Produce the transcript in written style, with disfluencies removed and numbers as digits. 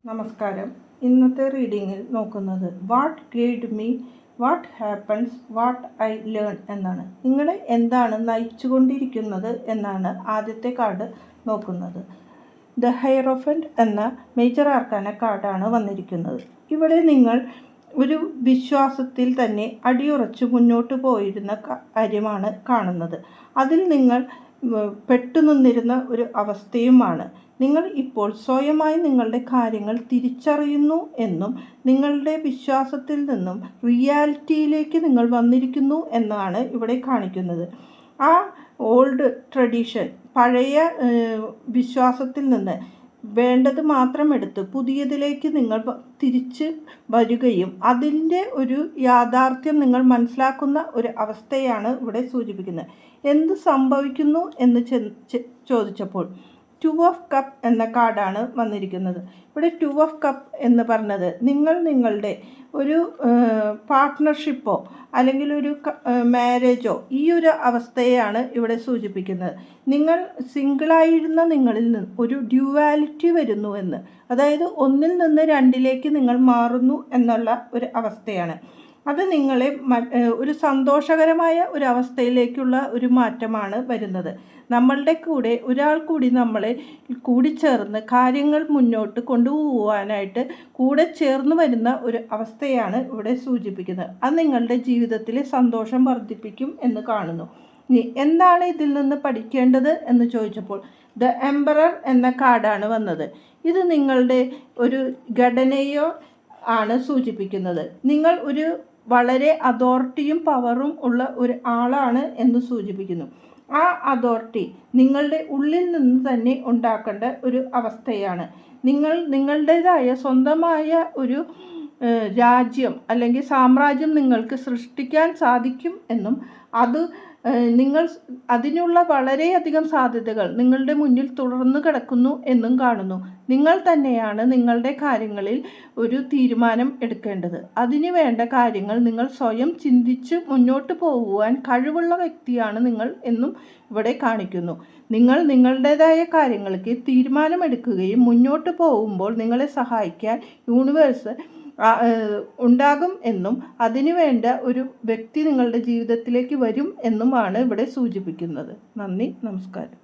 നമസ്കാരം. ഇന്നത്തെ റീഡിങ്ങിൽ നോക്കുന്നത് what guide me, what happens, what I learn എന്നാണ്. നിങ്ങളെ എന്താണ് നയിച്ചുകൊണ്ടിരിക്കുന്നത് എന്നാണ് ആദ്യത്തെ കാർഡ് നോക്കുന്നത്. ദ ഹൈറോഫന്റ് എന്ന മേജർ ആർക്കാന കാർഡാണ് വന്നിരിക്കുന്നത്. ഇവിടെ നിങ്ങൾ ഒരു വിശ്വാസത്തിൽ തന്നെ അടിയുറച്ച് മുന്നോട്ട് പോയിരുന്ന കാര്യമാണ് കാണുന്നത്. അതിൽ നിങ്ങൾ പെട്ടുനിന്നിരുന്ന ഒരു അവസ്ഥയുമാണ്. നിങ്ങൾ ഇപ്പോൾ സ്വയമായി നിങ്ങളുടെ കാര്യങ്ങൾ തിരിച്ചറിയുന്നു എന്നും നിങ്ങളുടെ വിശ്വാസത്തിൽ നിന്നും റിയാലിറ്റിയിലേക്ക് നിങ്ങൾ വന്നിരിക്കുന്നു എന്നാണ് ഇവിടെ കാണിക്കുന്നത്. ആ ഓൾഡ് ട്രഡീഷൻ, പഴയ വിശ്വാസത്തിൽ നിന്ന് വേണ്ടത് മാത്രം എടുത്ത് പുതിയതിലേക്ക് നിങ്ങൾ തിരിച്ച് വരികയും അതിൻ്റെ ഒരു യാഥാർത്ഥ്യം നിങ്ങൾ മനസ്സിലാക്കുന്ന ഒരു അവസ്ഥയാണ് ഇവിടെ സൂചിപ്പിക്കുന്നത്. എന്ത് സംഭവിക്കുന്നു എന്ന് ചോദിച്ചപ്പോൾ 2 of Cup എന്ന കാർഡാണ് വന്നിരിക്കുന്നത്. ഇവിടെ 2 of Cup എന്ന് പറഞ്ഞത് നിങ്ങളുടെ ഒരു പാർട്ട്ണർഷിപ്പോ അല്ലെങ്കിൽ ഒരു മാരേജോ ഈ ഒരു അവസ്ഥയെയാണ് ഇവിടെ സൂചിപ്പിക്കുന്നത്. നിങ്ങൾ സിംഗിളായിരുന്ന നിങ്ങളിൽ നിന്ന് ഒരു ഡ്യുവാലിറ്റി വരുന്നുവെന്ന്, അതായത് ഒന്നിൽ നിന്ന് രണ്ടിലേക്ക് നിങ്ങൾ മാറുന്നു എന്നുള്ള ഒരു അവസ്ഥയാണ്. അത് നിങ്ങളെ ഒരു സന്തോഷകരമായ ഒരു അവസ്ഥയിലേക്കുള്ള ഒരു മാറ്റമാണ് വരുന്നത്. നമ്മളുടെ കൂടെ ഒരാൾ കൂടി നമ്മളെ കൂടിച്ചേർന്ന് കാര്യങ്ങൾ മുന്നോട്ട് കൊണ്ടുപോകാനായിട്ട് കൂടെ ചേർന്ന് വരുന്ന ഒരു അവസ്ഥയാണ് ഇവിടെ സൂചിപ്പിക്കുന്നത്. അത് നിങ്ങളുടെ ജീവിതത്തിലെ സന്തോഷം വർദ്ധിപ്പിക്കും എന്ന് കാണുന്നു. ഇനി എന്താണ് ഇതിൽ നിന്ന് പഠിക്കേണ്ടത് എന്ന് ചോദിച്ചപ്പോൾ ദ എംപറർ എന്ന കാർഡാണ് വന്നത്. ഇത് നിങ്ങളുടെ ഒരു ഘടനയോ ആണ് സൂചിപ്പിക്കുന്നത്. നിങ്ങൾ ഒരു വളരെ അതോറിറ്റിയും പവറും ഉള്ള ഒരു ആളാണ് എന്ന് സൂചിപ്പിക്കുന്നു. ആ അതോറിറ്റി നിങ്ങളുടെ ഉള്ളിൽ നിന്ന് തന്നെ ഉണ്ടാക്കേണ്ട ഒരു അവസ്ഥയാണ്. നിങ്ങളുടേതായ സ്വന്തമായ ഒരു രാജ്യം അല്ലെങ്കിൽ സാമ്രാജ്യം നിങ്ങൾക്ക് സൃഷ്ടിക്കാൻ സാധിക്കും എന്നും നിങ്ങൾ അതിനുള്ള വളരെയധികം സാധ്യതകൾ നിങ്ങളുടെ മുന്നിൽ തുടർന്നു കിടക്കുന്നു എന്നും കാണുന്നു. നിങ്ങൾ തന്നെയാണ് നിങ്ങളുടെ കാര്യങ്ങളിൽ ഒരു തീരുമാനം എടുക്കേണ്ടത്. അതിനു വേണ്ട കാര്യങ്ങൾ നിങ്ങൾ സ്വയം ചിന്തിച്ച് മുന്നോട്ട് പോകുവാൻ കഴിവുള്ള വ്യക്തിയാണ് നിങ്ങൾ എന്നും ഇവിടെ കാണിക്കുന്നു. നിങ്ങൾ നിങ്ങളുടേതായ കാര്യങ്ങൾക്ക് തീരുമാനമെടുക്കുകയും മുന്നോട്ട് പോകുമ്പോൾ നിങ്ങളെ സഹായിക്കാൻ യൂണിവേഴ്സ് ഉണ്ടാകും എന്നും അതിനു വേണ്ട ഒരു വ്യക്തി നിങ്ങളുടെ ജീവിതത്തിലേക്ക് വരും എന്നുമാണ് ഇവിടെ സൂചിപ്പിക്കുന്നത്. നന്ദി, നമസ്കാരം.